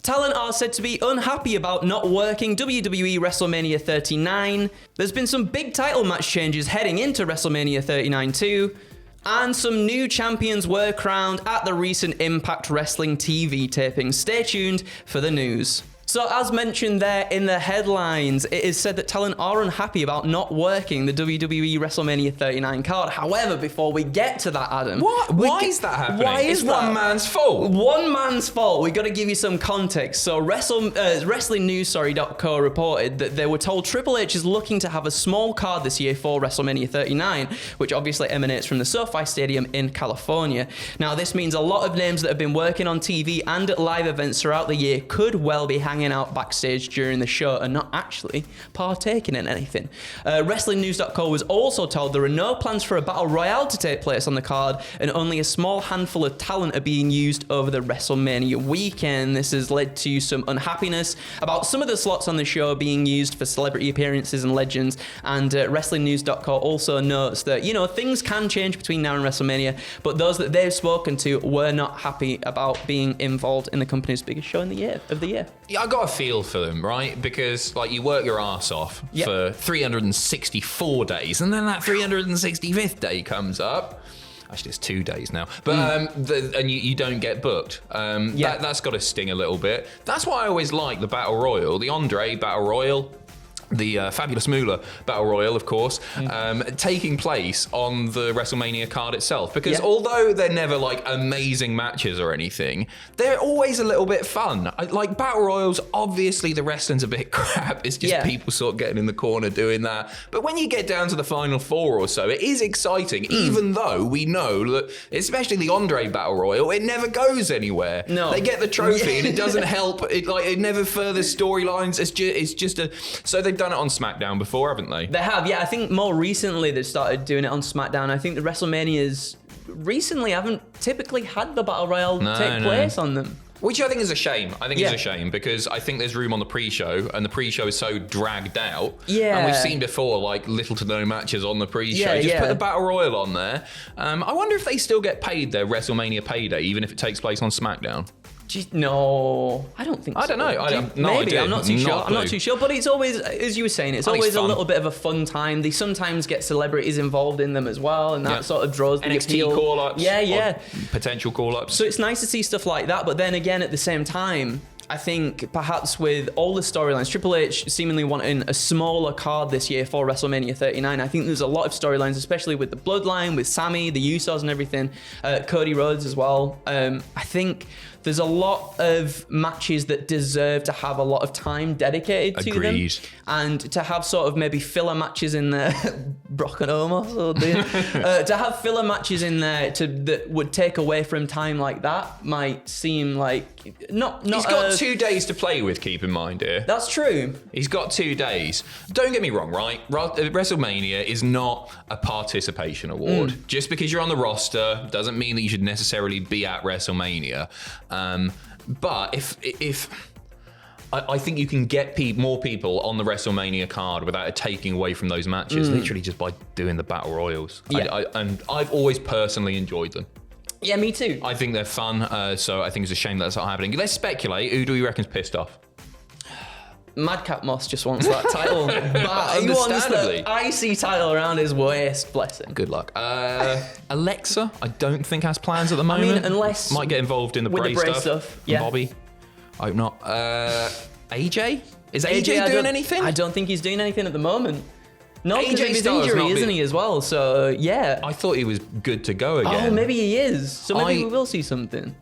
Talent are said to be unhappy about not working WWE WrestleMania 39. There's been some big title match changes heading into WrestleMania 39 too. And some new champions were crowned at the recent Impact Wrestling TV taping. Stay tuned for the news. So as mentioned there in the headlines, it is said that talent are unhappy about not working the WWE WrestleMania 39 card. However, before we get to that, Adam... What? Why is that happening? Why is it's that? one man's fault. One man's fault. We've got to give you some context. So WrestlingNews.co reported that they were told Triple H is looking to have a small card this year for WrestleMania 39, which obviously emanates from the SoFi Stadium in California. Now, this means a lot of names that have been working on TV and at live events throughout the year could well be hanging out backstage during the show and not actually partaking in anything. WrestlingNews.co was also told there are no plans for a battle royale to take place on the card, and only a small handful of talent are being used over the WrestleMania weekend. This has led to some unhappiness about some of the slots on the show being used for celebrity appearances and legends, and WrestlingNews.co also notes that, you know, things can change between now and WrestleMania, but those that they've spoken to were not happy about being involved in the company's biggest show of the year. Yeah, I got a feel for them, right? Because like you work your ass off for 364 days, and then that 365th day comes up. Actually, it's 2 days now, but and you don't get booked. That's got to sting a little bit. That's why I always like the Battle Royal, the Andre Battle Royal. The Fabulous Moolah Battle Royal, of course, taking place on the WrestleMania card itself. Because although they're never like amazing matches or anything, they're always a little bit fun. Like Battle Royals, obviously the wrestling's a bit crap. It's just people sort of getting in the corner doing that. But when you get down to the final four or so, it is exciting, even though we know that, especially the Andre Battle Royal, it never goes anywhere. No. They get the trophy and it doesn't help. It never furthers storylines. It's just a... So they've done it on SmackDown before, haven't they? They have, yeah. I think more recently they've started doing it on SmackDown. I think the WrestleManias recently haven't typically had the Battle Royale take place on them. Which I think is a shame. I think it's a shame because I think there's room on the pre-show, and the pre-show is so dragged out. Yeah. And we've seen before, like, little to no matches on the pre-show. Just put the Battle Royal on there. I wonder if they still get paid their WrestleMania payday, even if it takes place on SmackDown. No, I don't think so. I don't know. Maybe, I'm not too sure. I'm not too sure, but it's always, as you were saying, it's always a little bit of a fun time. They sometimes get celebrities involved in them as well, and that sort of draws the appeal. NXT call-ups. Yeah. Potential call-ups. So it's nice to see stuff like that, but then again, at the same time, I think perhaps with all the storylines, Triple H seemingly wanting a smaller card this year for WrestleMania 39. I think there's a lot of storylines, especially with the Bloodline, with Sammy, the Usos and everything, Cody Rhodes as well. I think there's a lot of matches that deserve to have a lot of time dedicated to them. And to have sort of maybe filler matches in there, Brock and Omos, to have filler matches in there that would take away from time like that might seem like not. He's got 2 days to play with, keep in mind here. That's true. He's got 2 days. Don't get me wrong, right? WrestleMania is not a participation award. Just because you're on the roster doesn't mean that you should necessarily be at WrestleMania. But if I think you can get more people on the WrestleMania card without it taking away from those matches, literally just by doing the Battle Royals. And I've always personally enjoyed them. Yeah, me too. I think they're fun, so I think it's a shame that's not happening. Let's speculate. Who do we reckon's pissed off? Madcap Moss just wants that title. But he wants the IC title around his waist, bless him. Good luck. Alexa, I don't think has plans at the moment. I mean, unless... Might get involved in the Bray stuff. Yeah. Bobby, I hope not. AJ? Is AJ doing anything? I don't think he's doing anything at the moment. No, because AJ of his Styles injury, isn't he, as well? So, yeah. I thought he was good to go again. Oh, maybe he is. So maybe we will see something.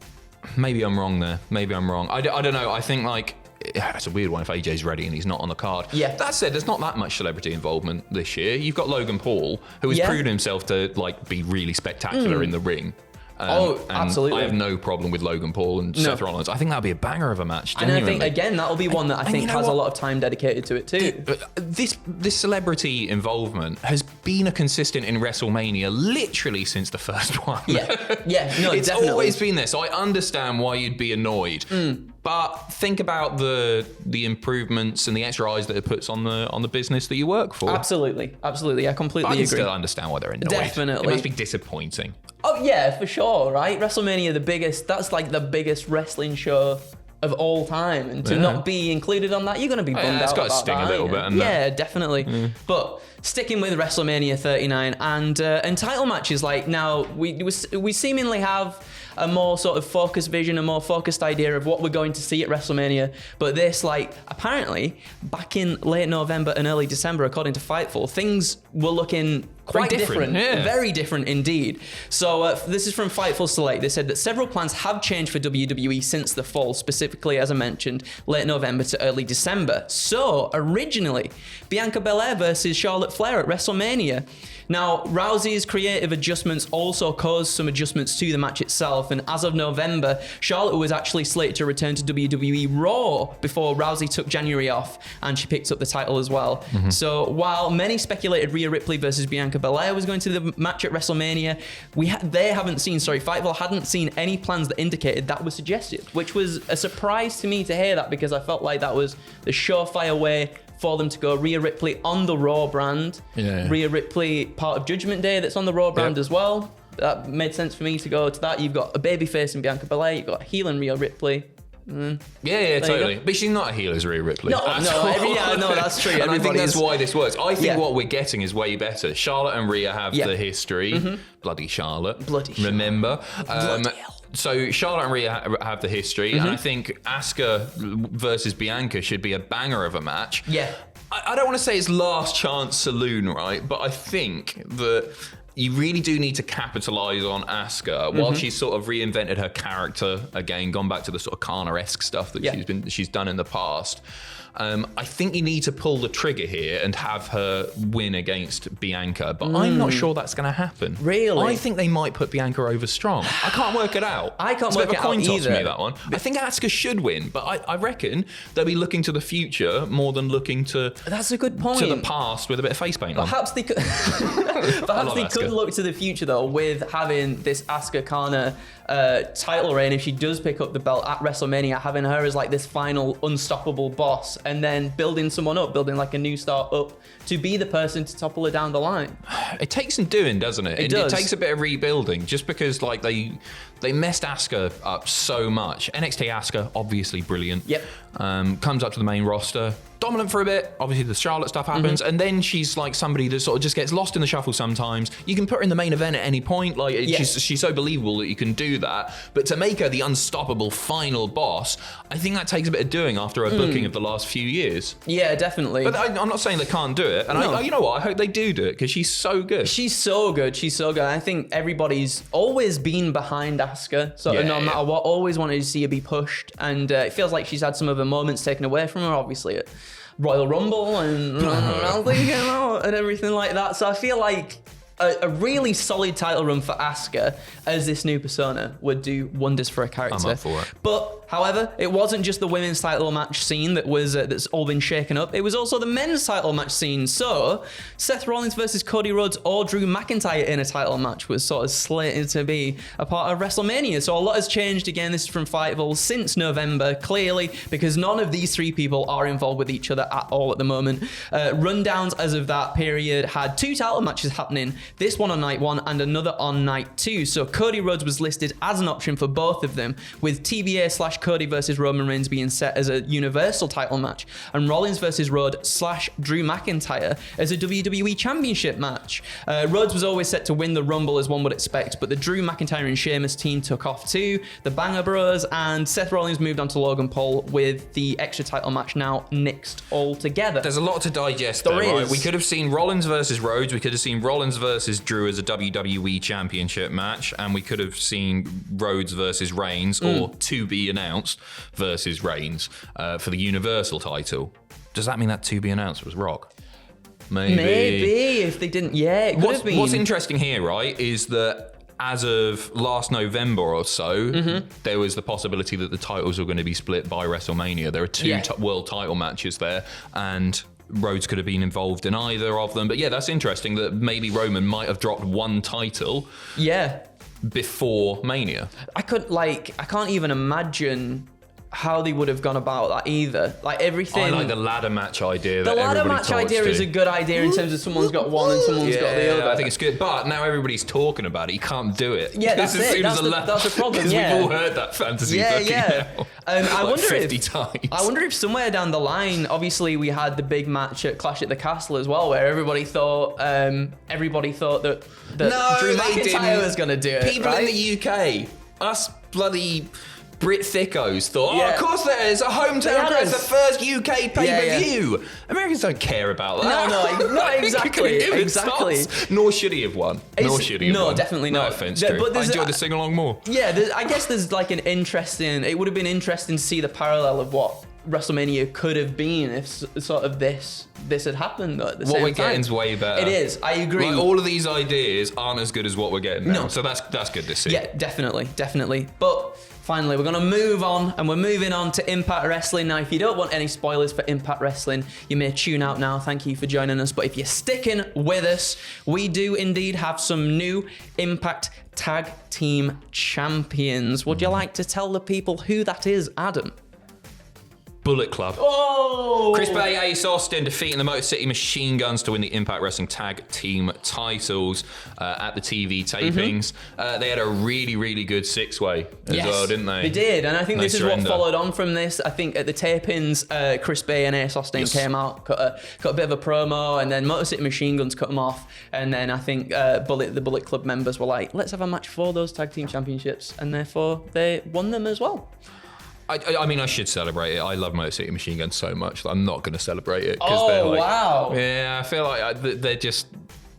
Maybe I'm wrong there. Maybe I'm wrong. I don't know. I think, like... It's a weird one if AJ's ready and he's not on the card. Yeah. That said, there's not that much celebrity involvement this year. You've got Logan Paul, who has proven himself to like be really spectacular in the ring. Absolutely. I have no problem with Logan Paul and Seth Rollins. I think that'd be a banger of a match. Genuinely. And I think, again, that'll be one that I think has a lot of time dedicated to it too. This celebrity involvement has been a consistent in WrestleMania literally since the first one. No, it's definitely. always been there. So I understand why you'd be annoyed. But think about the improvements and the extra eyes that it puts on the business that you work for. Absolutely. I completely agree. I still understand why they're annoyed. Definitely. It must be disappointing. Oh yeah, for sure, right? WrestleMania, that's like the biggest wrestling show of all time, and to not be included on that, you're going to be bummed out. It's got about to sting that, a little bit, hasn't it? Yeah, definitely. But sticking with WrestleMania 39 and title matches, like now we seemingly have a more sort of focused vision, a more focused idea of what we're going to see at WrestleMania. But this, like, apparently back in late November and early December, according to Fightful, things were looking quite different. Very different indeed. So this is from Fightful Select. They said that several plans have changed for WWE since the fall, specifically, as I mentioned, late November to early December. So originally, Bianca Belair versus Charlotte Flair at WrestleMania. Now, Rousey's creative adjustments also caused some adjustments to the match itself, and as of November, Charlotte was actually slated to return to WWE Raw before Rousey took January off, and she picked up the title as well. So while many speculated Rhea Ripley versus Bianca Belair was going to the match at WrestleMania, Fightful hadn't seen any plans that indicated that was suggested, which was a surprise to me to hear that, because I felt like that was the surefire way for them to go Rhea Ripley on the Raw brand. Rhea Ripley, part of Judgment Day, that's on the Raw brand as well. That made sense for me to go to that. You've got a babyface in Bianca Belair, you've got a heel in Rhea Ripley. Totally. But she's not a heel as Rhea Ripley. No, that's true. And I think that's why this works. I think what we're getting is way better. Charlotte and Rhea have the history. Bloody Charlotte. Remember? Bloody hell. So Charlotte and Rhea have the history, and I think Asuka versus Bianca should be a banger of a match. Yeah. I don't want to say it's last chance saloon, right? But I think that you really do need to capitalise on Asuka while she's sort of reinvented her character again, gone back to the sort of Kana-esque stuff that she's done in the past. I think you need to pull the trigger here and have her win against Bianca, but I'm not sure that's going to happen. Really? I think they might put Bianca over strong. I can't work it out. I can't it's work a bit it of a coin out toss either. for me, that one. I think Asuka should win, but I reckon they'll be looking to the future more than looking to That's a good point. to the past with a bit of face paint on. Perhaps they could. Perhaps they could look to the future though with having this Asuka Kana title reign. If she does pick up the belt at WrestleMania, having her as like this final unstoppable boss, and then building someone up, building like a new star up to be the person to topple her down the line. It takes some doing, doesn't it? It does. It takes a bit of rebuilding, just because like they messed Asuka up so much. NXT Asuka, obviously brilliant. Yep. Comes up to the main roster, dominant for a bit. Obviously the Charlotte stuff happens, and then she's like somebody that sort of just gets lost in the shuffle sometimes. You can put her in the main event at any point. Like she's so believable that you can do that. But to make her the unstoppable final boss, I think that takes a bit of doing after her booking of the last few years. Yeah, definitely. But I'm not saying they can't do it. And you know what? I hope they do it, because she's so good. She's so good. She's so good. I think everybody's always been behind Asuka, so no matter what, always wanted to see her be pushed. And it feels like she's had some of her moments taken away from her, obviously, at Royal Rumble and and everything like that. So I feel like a really solid title run for Asuka as this new persona would do wonders for her character. I'm up for it. But however, it wasn't just the women's title match scene that was that's all been shaken up. It was also the men's title match scene. So Seth Rollins versus Cody Rhodes or Drew McIntyre in a title match was sort of slated to be a part of WrestleMania. So a lot has changed. Again, this is from Fightful since November, clearly, because none of these three people are involved with each other at all at the moment. Rundowns as of that period had 2 title matches happening. This one on night 1 and another on night 2. So Cody Rhodes was listed as an option for both of them, with TBA/Cody versus Roman Reigns being set as a Universal title match, and Rollins versus Rhodes/Drew McIntyre as a WWE Championship match. Rhodes was always set to win the Rumble, as one would expect, but the Drew McIntyre and Sheamus team took off too. The Banger Bros and Seth Rollins moved on to Logan Paul, with the extra title match now nixed altogether. There's a lot to digest there, right? We could have seen Rollins versus Rhodes, we could have seen Rollins versus Drew as a WWE Championship match, and we could have seen Rhodes versus Reigns, or to be announced, versus Reigns for the Universal title. Does that mean that to be announced was Rock? Maybe if they didn't. Yeah, it could have been. What's interesting here, right, is that as of last November or so, there was the possibility that the titles were going to be split by WrestleMania. There are 2 world title matches there, and Rhodes could have been involved in either of them. But yeah, that's interesting that maybe Roman might have dropped one title before Mania. I can't even imagine how they would have gone about that either. Like everything. I like the ladder match idea. The ladder match idea is a good idea in terms of someone's got one and someone's got the other. I think it's good, but now everybody's talking about it. You can't do it. Yeah, that's it. That's the problem. Because we've all heard that fantasy booking now. I wonder 50 times. I wonder if somewhere down the line, obviously we had the big match at Clash at the Castle as well, where everybody thought that Drew McIntyre was going to do it. People in the UK, us bloody Brit thickos thought, of course there is a hometown crowd. It's the first UK pay-per-view. Americans don't care about that. No, exactly. Exactly. Nor should he have won. No, definitely not. No offense, Drew. I enjoyed the sing-along more. Yeah, I guess there's like an interesting... It would have been interesting to see the parallel of what WrestleMania could have been if sort of this had happened at the same time. What we're getting's way better. It is. I agree. Like, all of these ideas aren't as good as what we're getting now. No. So that's good to see. Yeah, definitely. But finally, we're going to move on, and we're moving on to Impact Wrestling. Now, if you don't want any spoilers for Impact Wrestling, you may tune out now. Thank you for joining us. But if you're sticking with us, we do indeed have some new Impact Tag Team Champions. Would you like to tell the people who that is, Adam? Bullet Club. Oh! Chris Bay, Ace Austin defeating the Motor City Machine Guns to win the Impact Wrestling Tag Team titles at the TV tapings. They had a really, really good six-way as well, didn't they? They did, and I think this is what followed on from this. I think at the tapings, Chris Bay and Ace Austin came out, cut a bit of a promo, and then Motor City Machine Guns cut them off, and then I think the Bullet Club members were like, let's have a match for those Tag Team Championships, and therefore they won them as well. I mean, I should celebrate it. I love Motor City Machine Guns so much that I'm not going to celebrate it. Wow. Yeah, I feel like they're just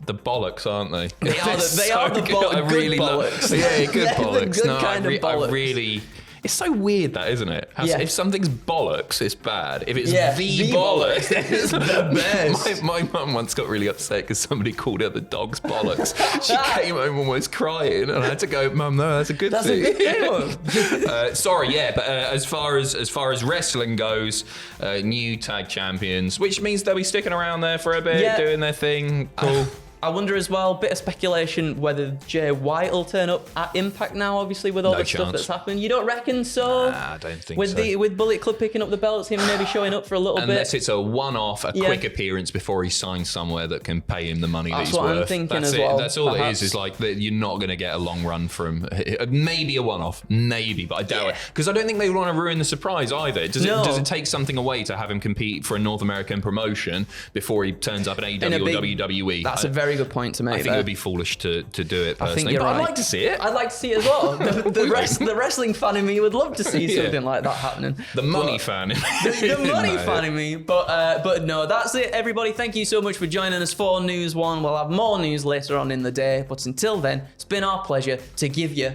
the bollocks, aren't they? They are the bollocks. Yeah, good bollocks. The good kind of bollocks. It's so weird that, isn't it? If something's bollocks, it's bad. If it's the bollocks, it's the best. My mum once got really upset because somebody called her the dog's bollocks. She came home almost crying, and I had to go, Mum, no, that's a good thing. That's a good one. Sorry, but as far as wrestling goes, new tag champions, which means they'll be sticking around there for a bit, doing their thing. Cool. I wonder as well, bit of speculation, whether Jay White will turn up at Impact now, obviously, with all the stuff that's happened. You don't reckon so? Nah, I don't think so. With Bullet Club picking up the belts, him maybe showing up for a little bit? Unless it's a one-off, quick appearance before he signs somewhere that can pay him the money that he's worth. That's what I'm thinking as well. That's all it is like that you're not going to get a long run from maybe a one-off, but I doubt it. Because I don't think they want to ruin the surprise either. Does it take something away to have him compete for a North American promotion before he turns up at AEW or WWE? That's a very good point to make. I think it would be foolish to do it personally. I think you're right. I'd like to see it. I'd like to see it as well. The wrestling fan in me would love to see something like that happening. The money fan in me. The money fan in me. But no, that's it, everybody. Thank you so much for joining us for News One. We'll have more news later on in the day. But until then, it's been our pleasure to give you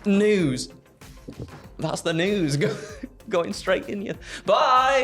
news. That's the news. Going straight in you. Bye.